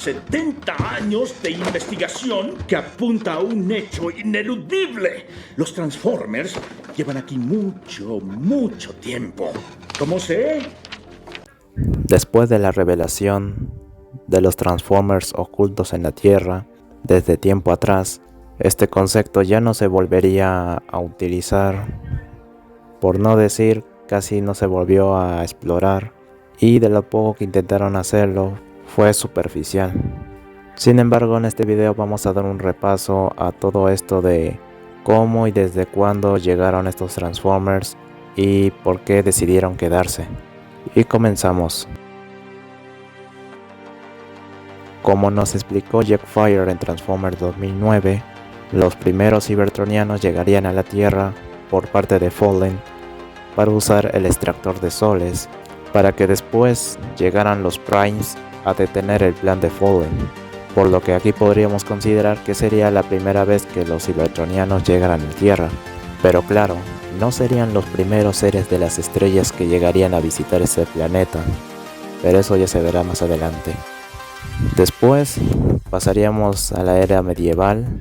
70 años de investigación que apunta a un hecho ineludible. Los Transformers llevan aquí mucho tiempo. ¿Cómo sé? Después de la revelación de los Transformers ocultos en la Tierra, desde tiempo atrás, este concepto ya no se volvería a utilizar, por no decir casi no se volvió a explorar, y de lo poco que intentaron hacerlo fue superficial. Sin embargo, en este video vamos a dar un repaso a todo esto de cómo y desde cuándo llegaron estos Transformers y por qué decidieron quedarse. Y comenzamos. Como nos explicó Jetfire en Transformers 2009, los primeros Cybertronianos llegarían a la Tierra por parte de Fallen para usar el extractor de soles, para que después llegaran los Primes a detener el plan de Fallen, por lo que aquí podríamos considerar que sería la primera vez que los Cybertronianos llegaran a la Tierra. Pero claro, no serían los primeros seres de las estrellas que llegarían a visitar este planeta, pero eso ya se verá más adelante. Después pasaríamos a la era medieval,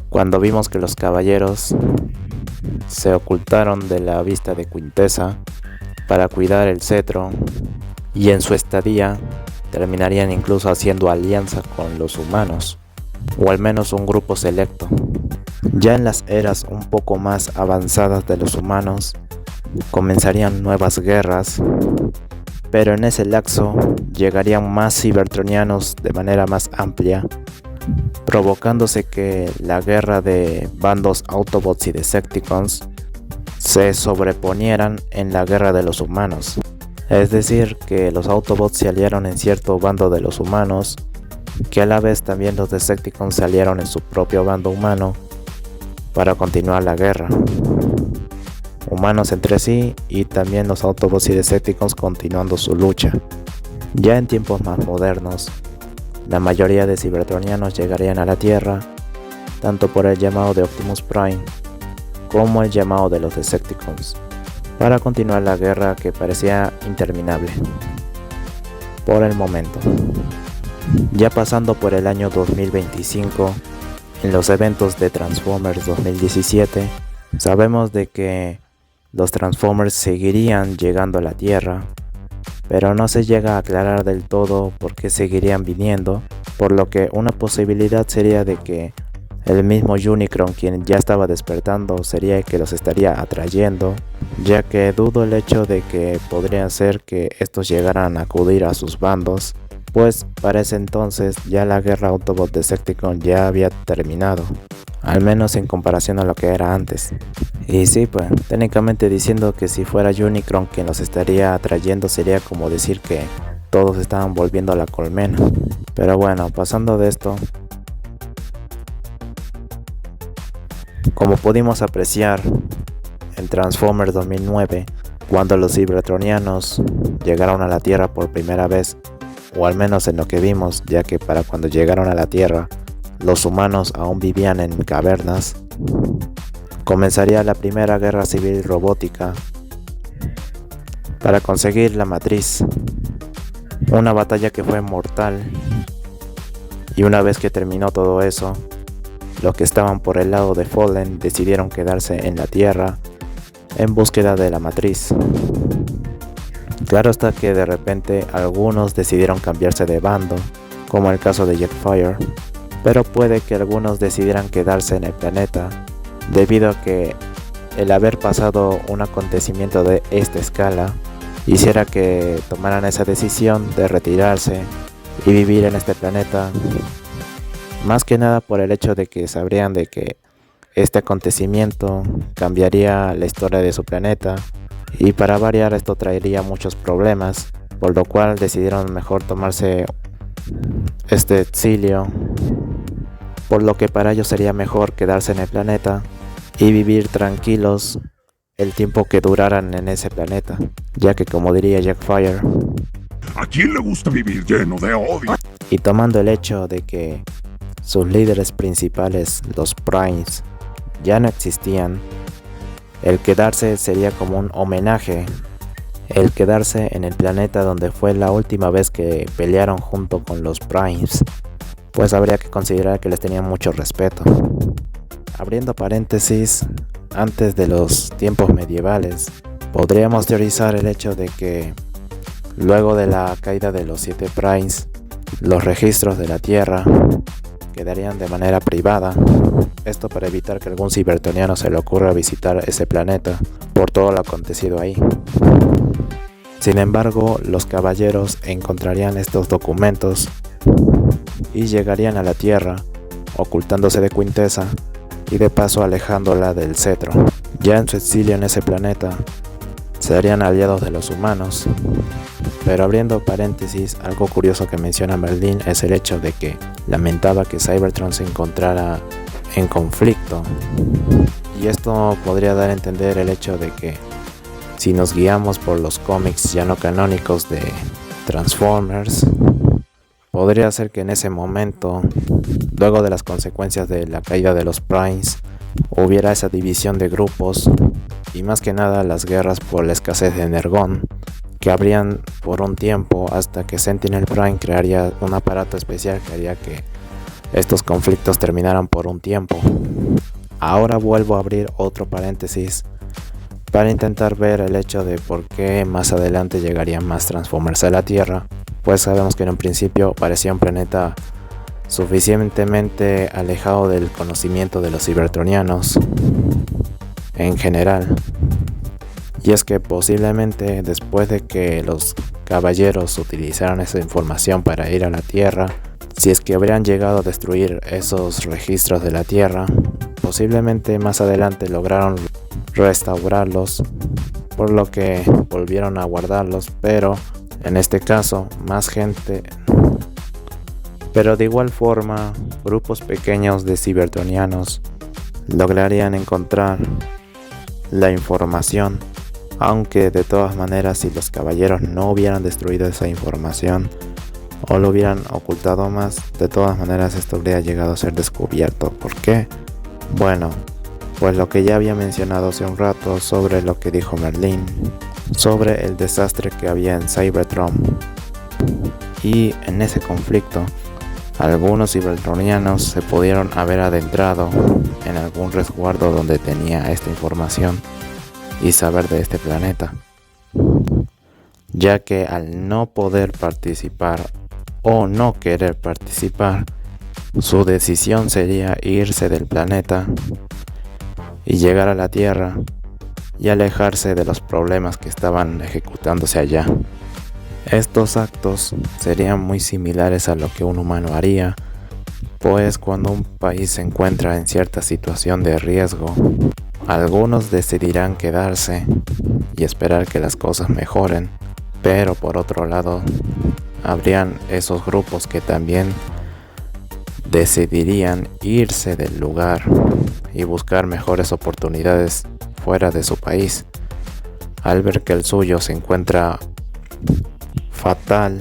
cuando vimos que los caballeros se ocultaron de la vista de Quintessa para cuidar el cetro, y en su estadía terminarían incluso haciendo alianza con los humanos, o al menos un grupo selecto. Ya en las eras un poco más avanzadas de los humanos comenzarían nuevas guerras, pero en ese lapso llegarían más Cybertronianos de manera más amplia, provocándose que la guerra de bandos Autobots y Decepticons se sobreponieran en la guerra de los humanos. Es decir, que los Autobots se aliaron en cierto bando de los humanos, que a la vez también los Decepticons se aliaron en su propio bando humano para continuar la guerra. Humanos entre sí y también los Autobots y Decepticons continuando su lucha. Ya en tiempos más modernos, la mayoría de Cybertronianos llegarían a la Tierra, tanto por el llamado de Optimus Prime como el llamado de los Decepticons, para continuar la guerra que parecía interminable por el momento. Ya pasando por el año 2025, en los eventos de Transformers 2017, sabemos de que los Transformers seguirían llegando a la Tierra, pero no se llega a aclarar del todo por qué seguirían viniendo, por lo que una posibilidad sería de que el mismo Unicron, quien ya estaba despertando, sería el que los estaría atrayendo, ya que dudo el hecho de que podría ser que estos llegaran a acudir a sus bandos, pues para ese entonces ya la guerra Autobot-Decepticon ya había terminado, al menos en comparación a lo que era antes. Y sí, pues técnicamente diciendo que si fuera Unicron quien los estaría atrayendo sería como decir que todos estaban volviendo a la colmena. Pero bueno, pasando de esto, como pudimos apreciar en Transformers 2009, cuando los Cybertronianos llegaron a la Tierra por primera vez, o al menos en lo que vimos, ya que para cuando llegaron a la Tierra los humanos aún vivían en cavernas, comenzaría la primera guerra civil robótica para conseguir la matriz, una batalla que fue mortal. Y una vez que terminó todo eso, los que estaban por el lado de Fallen decidieron quedarse en la Tierra en búsqueda de la matriz. Claro está que de repente algunos decidieron cambiarse de bando, como el caso de Jetfire, pero puede que algunos decidieran quedarse en el planeta, debido a que el haber pasado un acontecimiento de esta escala hiciera que tomaran esa decisión de retirarse y vivir en este planeta, más que nada por el hecho de que sabrían de que este acontecimiento cambiaría la historia de su planeta, y para variar esto traería muchos problemas, por lo cual decidieron mejor tomarse este exilio, por lo que para ellos sería mejor quedarse en el planeta y vivir tranquilos el tiempo que duraran en ese planeta, ya que como diría Jetfire, ¿a quién le gusta vivir lleno de odio? Y tomando el hecho de que sus líderes principales, los Primes, ya no existían, el quedarse sería como un homenaje el quedarse en el planeta donde fue la última vez que pelearon junto con los Primes, pues habría que considerar que les tenían mucho respeto. Abriendo paréntesis, antes de los tiempos medievales, podríamos teorizar el hecho de que luego de la caída de los 7 Primes, los registros de la Tierra quedarían de manera privada, esto para evitar que algún cibertroniano se le ocurra visitar ese planeta por todo lo acontecido ahí. Sin embargo, los caballeros encontrarían estos documentos y llegarían a la Tierra, ocultándose de Quintessa y de paso alejándola del cetro. Ya en su exilio en ese planeta, serían aliados de los humanos. Pero abriendo paréntesis, algo curioso que menciona Merlin es el hecho de que lamentaba que Cybertron se encontrara en conflicto. Y esto podría dar a entender el hecho de que si nos guiamos por los cómics ya no canónicos de Transformers, podría ser que en ese momento, luego de las consecuencias de la caída de los Primes, hubiera esa división de grupos y más que nada las guerras por la escasez de energón, que habrían por un tiempo hasta que Sentinel Prime crearía un aparato especial que haría que estos conflictos terminaran por un tiempo. Ahora vuelvo a abrir otro paréntesis para intentar ver el hecho de por qué más adelante llegarían más Transformers a la Tierra, pues sabemos que en un principio parecía un planeta suficientemente alejado del conocimiento de los cibertronianos en general. Y es que posiblemente después de que los caballeros utilizaran esa información para ir a la Tierra, si es que habrían llegado a destruir esos registros de la Tierra, posiblemente más adelante lograron restaurarlos, por lo que volvieron a guardarlos, pero en este caso más gente. Pero de igual forma, grupos pequeños de cibertronianos lograrían encontrar la información, aunque de todas maneras si los caballeros no hubieran destruido esa información o lo hubieran ocultado más, de todas maneras esto habría llegado a ser descubierto. ¿Por qué? Bueno, pues lo que ya había mencionado hace un rato sobre lo que dijo Merlin, sobre el desastre que había en Cybertron. Y en ese conflicto, algunos cibertronianos se pudieron haber adentrado en algún resguardo donde tenía esta información y saber de este planeta, ya que al no poder participar o no querer participar, su decisión sería irse del planeta y llegar a la Tierra y alejarse de los problemas que estaban ejecutándose allá. Estos actos serían muy similares a lo que un humano haría, pues cuando un país se encuentra en cierta situación de riesgo, algunos decidirán quedarse y esperar que las cosas mejoren, pero por otro lado, habrían esos grupos que también decidirían irse del lugar y buscar mejores oportunidades fuera de su país, al ver que el suyo se encuentra fatal.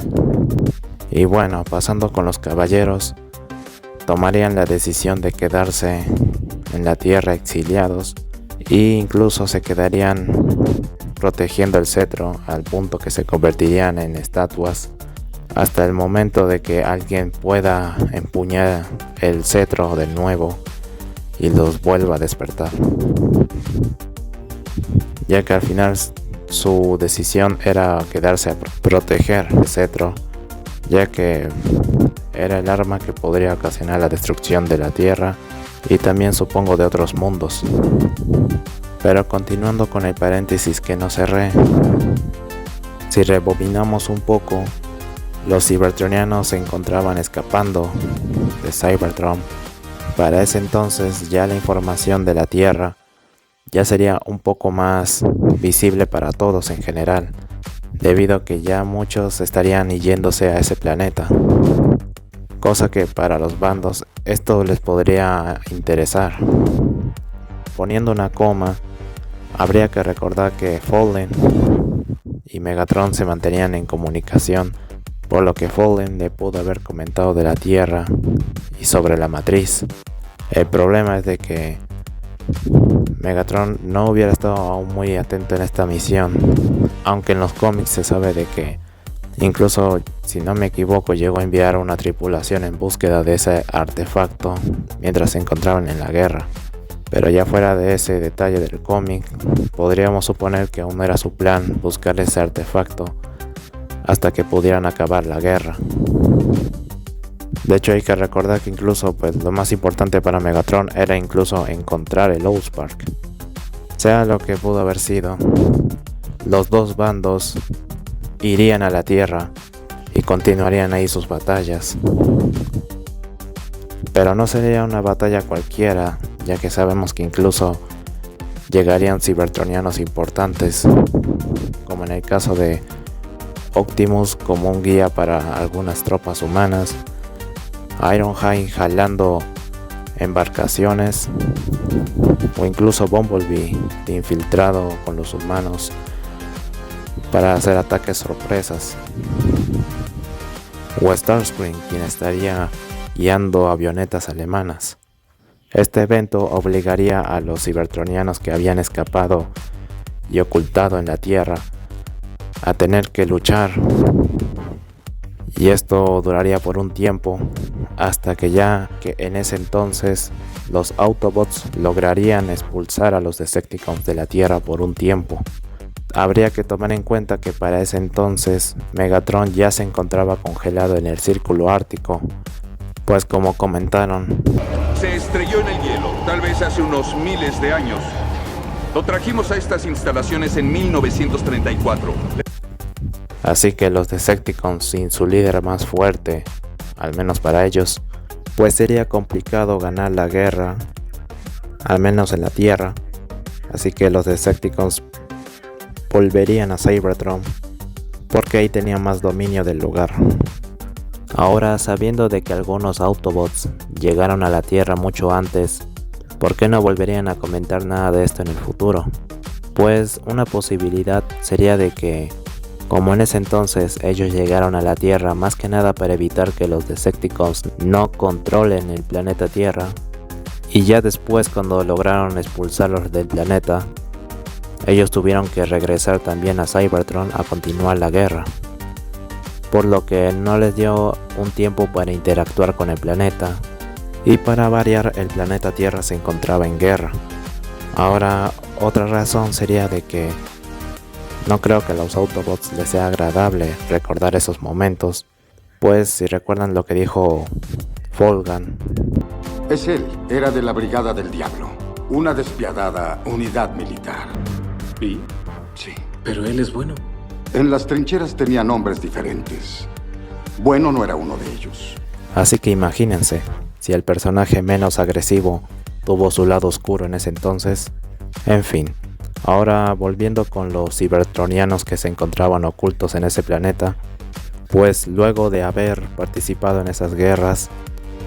Y bueno, pasando con los caballeros, tomarían la decisión de quedarse en la Tierra exiliados e incluso se quedarían protegiendo el cetro al punto que se convertirían en estatuas hasta el momento de que alguien pueda empuñar el cetro de nuevo y los vuelva a despertar, ya que al final su decisión era quedarse a proteger el cetro, ya que era el arma que podría ocasionar la destrucción de la Tierra y también supongo de otros mundos. Pero continuando con el paréntesis que no cerré, si rebobinamos un poco, los cibertronianos se encontraban escapando de Cybertron. Para ese entonces ya la información de la Tierra ya sería un poco más visible para todos en general, debido a que ya muchos estarían yéndose a ese planeta, cosa que para los bandos esto les podría interesar. Poniendo una coma, habría que recordar que Fallen y Megatron se mantenían en comunicación, por lo que Fallen le pudo haber comentado de la Tierra y sobre la matriz. El problema es de que Megatron no hubiera estado aún muy atento en esta misión, aunque en los cómics se sabe de que incluso, si no me equivoco, llegó a enviar una tripulación en búsqueda de ese artefacto mientras se encontraban en la guerra. Pero ya fuera de ese detalle del cómic, podríamos suponer que aún no era su plan buscar ese artefacto hasta que pudieran acabar la guerra. De hecho, hay que recordar que incluso lo más importante para Megatron era incluso encontrar el Allspark. Sea lo que pudo haber sido, los dos bandos irían a la Tierra y continuarían ahí sus batallas. Pero no sería una batalla cualquiera, ya que sabemos que incluso llegarían cibertronianos importantes, como en el caso de Optimus como un guía para algunas tropas humanas, Ironhide jalando embarcaciones, o incluso Bumblebee infiltrado con los humanos para hacer ataques sorpresas, o Starscream, quien estaría guiando avionetas alemanas. Este evento obligaría a los cibertronianos que habían escapado y ocultado en la Tierra a tener que luchar, y esto duraría por un tiempo, hasta que en ese entonces los Autobots lograrían expulsar a los Decepticons de la Tierra por un tiempo. Habría que tomar en cuenta que para ese entonces Megatron ya se encontraba congelado en el Círculo Ártico, pues como comentaron, se estrelló en el hielo, tal vez hace unos miles de años. Lo trajimos a estas instalaciones en 1934. Así que los Decepticons sin su líder más fuerte, al menos para ellos, pues sería complicado ganar la guerra, al menos en la Tierra. Así que los Decepticons volverían a Cybertron, porque ahí tenían más dominio del lugar. Ahora, sabiendo de que algunos Autobots llegaron a la Tierra mucho antes, ¿por qué no volverían a comentar nada de esto en el futuro? Pues una posibilidad sería de que, como en ese entonces ellos llegaron a la Tierra más que nada para evitar que los Decepticons no controlen el planeta Tierra, y ya después cuando lograron expulsarlos del planeta, ellos tuvieron que regresar también a Cybertron a continuar la guerra, por lo que no les dio un tiempo para interactuar con el planeta, y para variar el planeta Tierra se encontraba en guerra. Ahora, otra razón sería de que no creo que a los Autobots les sea agradable recordar esos momentos, pues si recuerdan lo que dijo Volgan. Es él, era de la Brigada del Diablo, una despiadada unidad militar. ¿Y? Sí. Pero él es bueno. En las trincheras tenía nombres diferentes. Bueno no era uno de ellos. Así que imagínense, si el personaje menos agresivo tuvo su lado oscuro en ese entonces. En fin, ahora volviendo con los cibertronianos que se encontraban ocultos en ese planeta, pues luego de haber participado en esas guerras,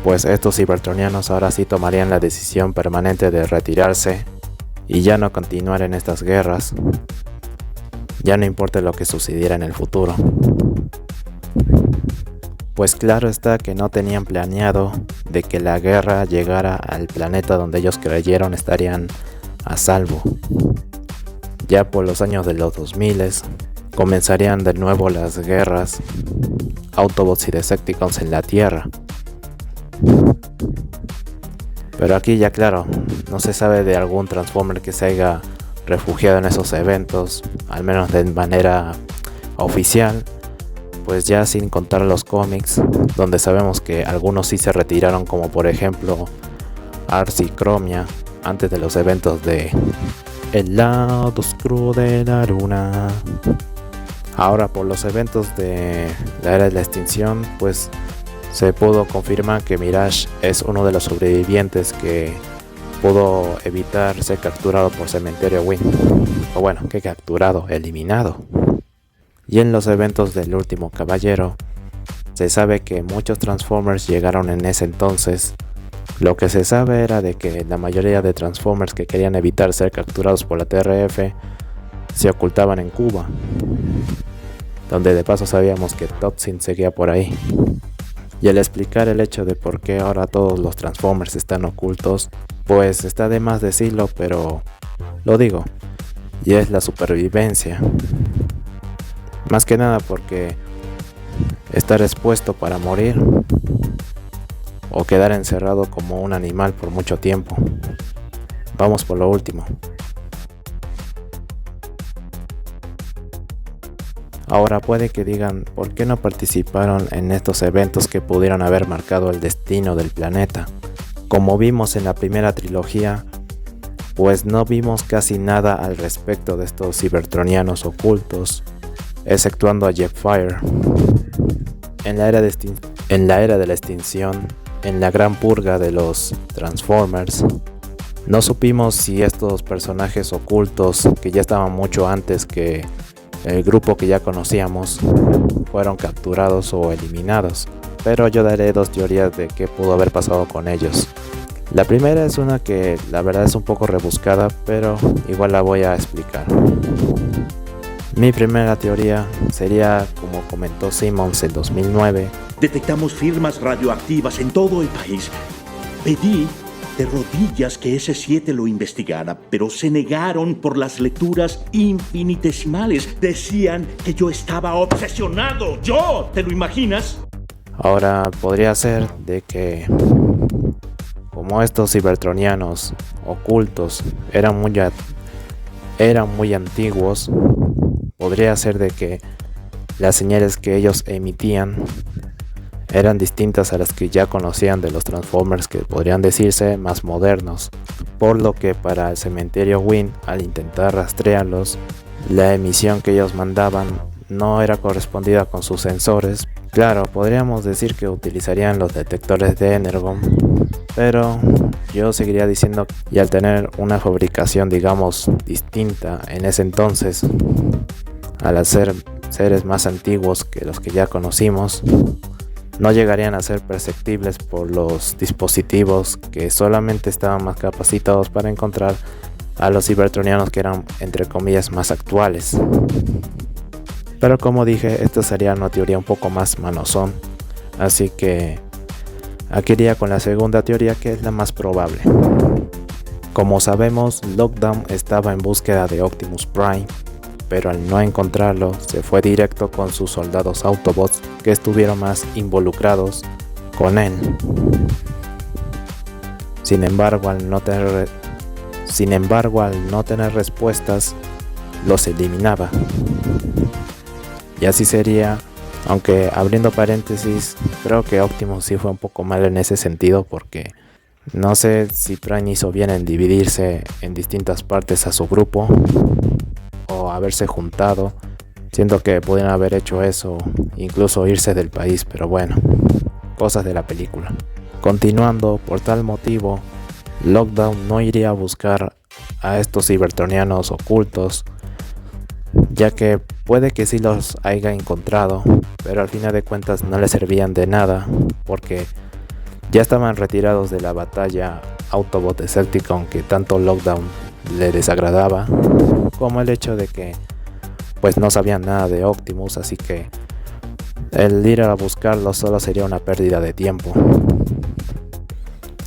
pues estos cibertronianos ahora sí tomarían la decisión permanente de retirarse y ya no continuar en estas guerras, ya no importa lo que sucediera en el futuro. Pues claro está que no tenían planeado de que la guerra llegara al planeta donde ellos creyeron estarían a salvo. Ya por los años de los 2000 comenzarían de nuevo las guerras Autobots y Decepticons en la Tierra. Pero aquí ya claro, no se sabe de algún Transformer que se haya refugiado en esos eventos, al menos de manera oficial, pues ya sin contar los cómics, donde sabemos que algunos sí se retiraron, como por ejemplo Ars y Chromia, antes de los eventos de El lado oscuro de la luna. Ahora por los eventos de la era de la extinción, pues se pudo confirmar que Mirage es uno de los sobrevivientes que pudo evitar ser capturado por Cementerio Wing. O bueno, que capturado, eliminado. Y en los eventos del Último Caballero, se sabe que muchos Transformers llegaron en ese entonces. Lo que se sabe era de que la mayoría de Transformers que querían evitar ser capturados por la TRF se ocultaban en Cuba, donde de paso sabíamos que Toxin seguía por ahí. Y al explicar el hecho de por qué ahora todos los Transformers están ocultos, pues está de más decirlo, pero lo digo, y es la supervivencia. Más que nada porque estar expuesto para morir o quedar encerrado como un animal por mucho tiempo. Vamos por lo último. Ahora puede que digan, ¿por qué no participaron en estos eventos que pudieron haber marcado el destino del planeta? Como vimos en la primera trilogía, pues no vimos casi nada al respecto de estos cybertronianos ocultos, exceptuando a Jetfire. En la era de la extinción, en la gran purga de los Transformers, no supimos si estos personajes ocultos, que ya estaban mucho antes que el grupo que ya conocíamos, fueron capturados o eliminados, pero yo daré dos teorías de qué pudo haber pasado con ellos. La primera es una que la verdad es un poco rebuscada, pero igual la voy a explicar. Mi primera teoría sería, como comentó Simmons en 2009, Detectamos firmas radioactivas en todo el país. Pedí de rodillas que S7 lo investigara, pero se negaron por las lecturas infinitesimales. Decían que yo estaba obsesionado. ¡Yo! ¿Te lo imaginas? ahora podría ser de que, como estos cybertronianos ocultos eran muy antiguos, podría ser de que las señales que ellos emitían eran distintas a las que ya conocían de los Transformers, que podrían decirse más modernos, por lo que para el cementerio Wynn, al intentar rastrearlos, la emisión que ellos mandaban no era correspondida con sus sensores. Claro, podríamos decir que utilizarían los detectores de Energon, pero yo seguiría diciendo, y al tener una fabricación digamos distinta en ese entonces, al hacer seres más antiguos que los que ya conocimos, no llegarían a ser perceptibles por los dispositivos que solamente estaban más capacitados para encontrar a los cybertronianos que eran entre comillas más actuales. Pero como dije, esta sería una teoría un poco más manosón, así que aquí iría con la segunda teoría, que es la más probable. Como sabemos, Lockdown estaba en búsqueda de Optimus Prime, pero al no encontrarlo, se fue directo con sus soldados Autobots, que estuvieron más involucrados con él. Sin embargo, al no tener respuestas, los eliminaba. Y así sería, aunque abriendo paréntesis, creo que Optimus sí fue un poco mal en ese sentido, porque no sé si Prime hizo bien en dividirse en distintas partes a su grupo, o haberse juntado. Siento que pudieron haber hecho eso, incluso irse del país, pero bueno, cosas de la película. Continuando, por tal motivo, Lockdown no iría a buscar a estos cybertronianos ocultos, ya que puede que sí los haya encontrado, pero al final de cuentas no le servían de nada, porque ya estaban retirados de la batalla Autobot Decepticon que tanto Lockdown le desagradaba, como el hecho de que pues no sabían nada de Optimus, así que el ir a buscarlo solo sería una pérdida de tiempo.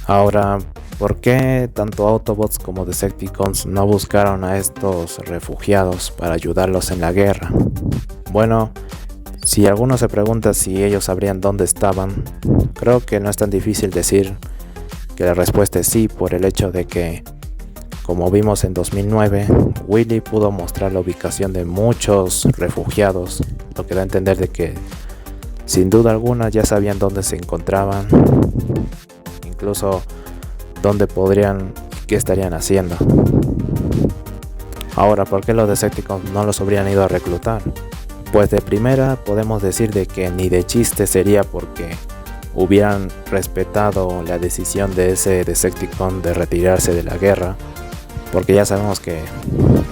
Ahora, ¿por qué tanto Autobots como Decepticons no buscaron a estos refugiados para ayudarlos en la guerra? Bueno, si alguno se pregunta si ellos sabrían dónde estaban, creo que no es tan difícil decir que la respuesta es sí, por el hecho de que, como vimos en 2009, Willy pudo mostrar la ubicación de muchos refugiados, lo que da a entender de que sin duda alguna ya sabían dónde se encontraban, incluso dónde podrían y qué estarían haciendo. Ahora, ¿por qué los Decepticons no los habrían ido a reclutar? Pues de primera podemos decir de que ni de chiste sería porque hubieran respetado la decisión de ese Decepticon de retirarse de la guerra, porque ya sabemos que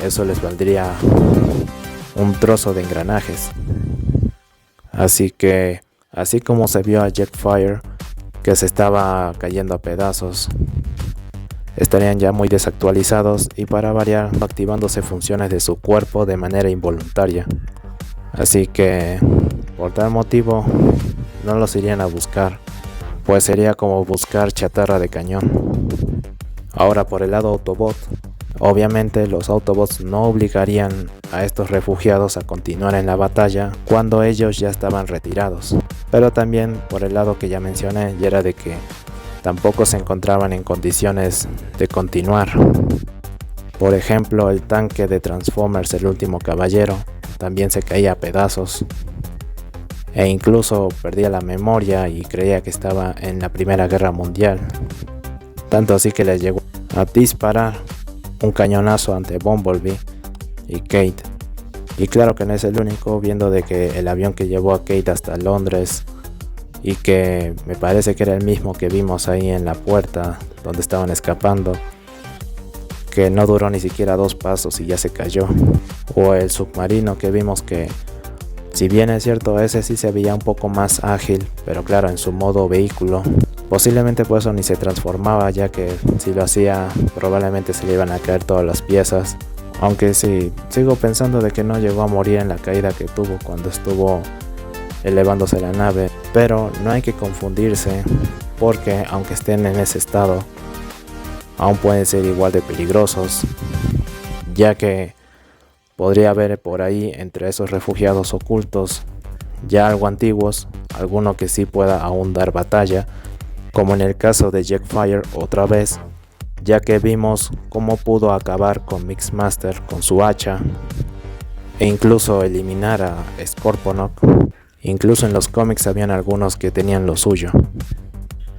eso les valdría un trozo de engranajes. Así que, así como se vio a Jetfire que se estaba cayendo a pedazos, estarían ya muy desactualizados y, para variar, activándose funciones de su cuerpo de manera involuntaria. Así que, por tal motivo, no los irían a buscar, pues sería como buscar chatarra de cañón. Ahora, por el lado Autobot, Obviamente los Autobots no obligarían a estos refugiados a continuar en la batalla cuando ellos ya estaban retirados, pero también por el lado que ya mencioné, y era de que tampoco se encontraban en condiciones de continuar. Por ejemplo, el tanque de Transformers El Último Caballero también se caía a pedazos, e incluso perdía la memoria y creía que estaba en la Primera Guerra Mundial, tanto así que les llegó a disparar un cañonazo ante Bumblebee y Kate. Y claro que no es el único, viendo de que el avión que llevó a Kate hasta Londres, y que me parece que era el mismo que vimos ahí en la puerta donde estaban escapando, que no duró ni siquiera 2 pasos y ya se cayó. O el submarino que vimos que, si bien es cierto, ese sí se veía un poco más ágil, pero claro, en su modo vehículo. Posiblemente por eso ni se transformaba, ya que si lo hacía probablemente se le iban a caer todas las piezas. Aunque sí, sigo pensando de que no llegó a morir en la caída que tuvo cuando estuvo elevándose la nave. Pero no hay que confundirse, porque aunque estén en ese estado, aún pueden ser igual de peligrosos, ya que podría haber por ahí entre esos refugiados ocultos ya algo antiguos, alguno que sí pueda aún dar batalla, como en el caso de Jetfire otra vez, ya que vimos cómo pudo acabar con Mixmaster con su hacha e incluso eliminar a Scorponok. Incluso en los cómics habían algunos que tenían lo suyo,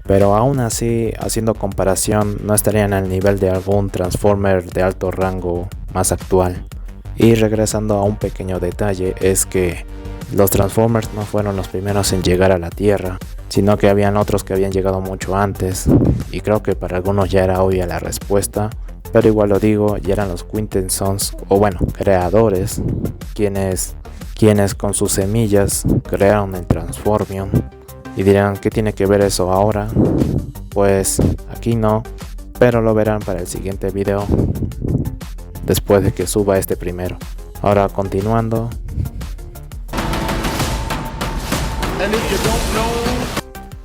pero aún así, haciendo comparación, no estarían al nivel de algún Transformer de alto rango más actual. Y regresando a un pequeño detalle, es que los Transformers no fueron los primeros en llegar a la Tierra, sino que habían otros que habían llegado mucho antes, y creo que para algunos ya era obvia la respuesta, pero igual lo digo, ya eran los Quintessons, o bueno, creadores, quienes con sus semillas crearon el Transformium. Y dirán, ¿qué tiene que ver eso ahora? Pues aquí no, pero lo verán para el siguiente video, después de que suba este primero. Ahora continuando.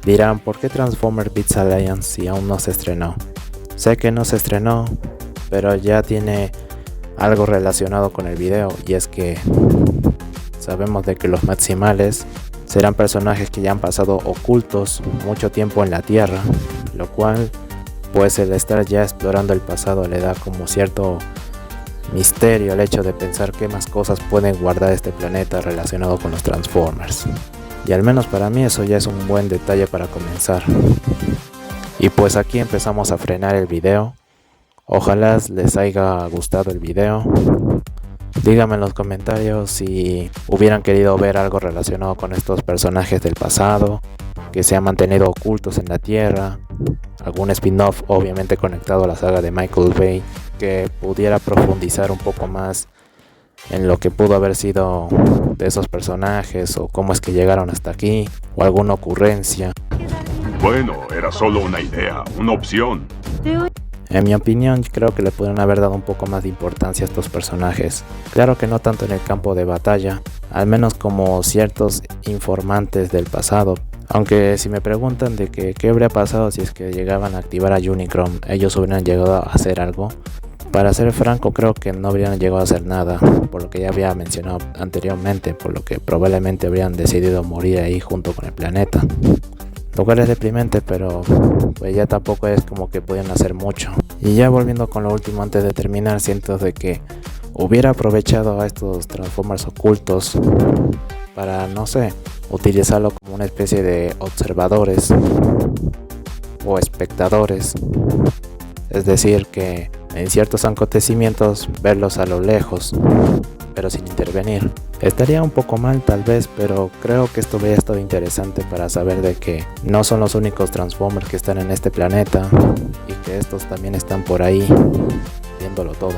Dirán, ¿por qué Transformers Beats Alliance si aún no se estrenó? Sé que no se estrenó, pero ya tiene algo relacionado con el video, y es que sabemos de que los Maximales serán personajes que ya han pasado ocultos mucho tiempo en la Tierra, lo cual pues el estar ya explorando el pasado le da como cierto misterio al hecho de pensar qué más cosas pueden guardar este planeta relacionado con los Transformers. Y al menos para mí eso ya es un buen detalle para comenzar. Y pues aquí empezamos a frenar el video. Ojalá les haya gustado el video. Díganme en los comentarios si hubieran querido ver algo relacionado con estos personajes del pasado, que se han mantenido ocultos en la Tierra, algún spin-off obviamente conectado a la saga de Michael Bay, que pudiera profundizar un poco más en lo que pudo haber sido de esos personajes, o cómo es que llegaron hasta aquí, o alguna ocurrencia. Bueno, era solo una idea, una opción. En mi opinión, creo que le pudieron haber dado un poco más de importancia a estos personajes. Claro que no tanto en el campo de batalla, al menos como ciertos informantes del pasado. Aunque si me preguntan de que qué habría pasado si es que llegaban a activar a Unicron, ellos hubieran llegado a hacer algo. Para ser franco, creo que no habrían llegado a hacer nada, por lo que ya había mencionado anteriormente, por lo que probablemente habrían decidido morir ahí junto con el planeta. Lo cual es deprimente, pero pues ya tampoco es como que pudieran hacer mucho. Y ya volviendo con lo último antes de terminar, siento de que hubiera aprovechado a estos Transformers ocultos para, no sé, utilizarlo como una especie de observadores o espectadores. Es decir, que en ciertos acontecimientos verlos a lo lejos, pero sin intervenir. Estaría un poco mal tal vez, pero creo que esto hubiera estado interesante para saber de que no son los únicos Transformers que están en este planeta, y que estos también están por ahí viéndolo todo.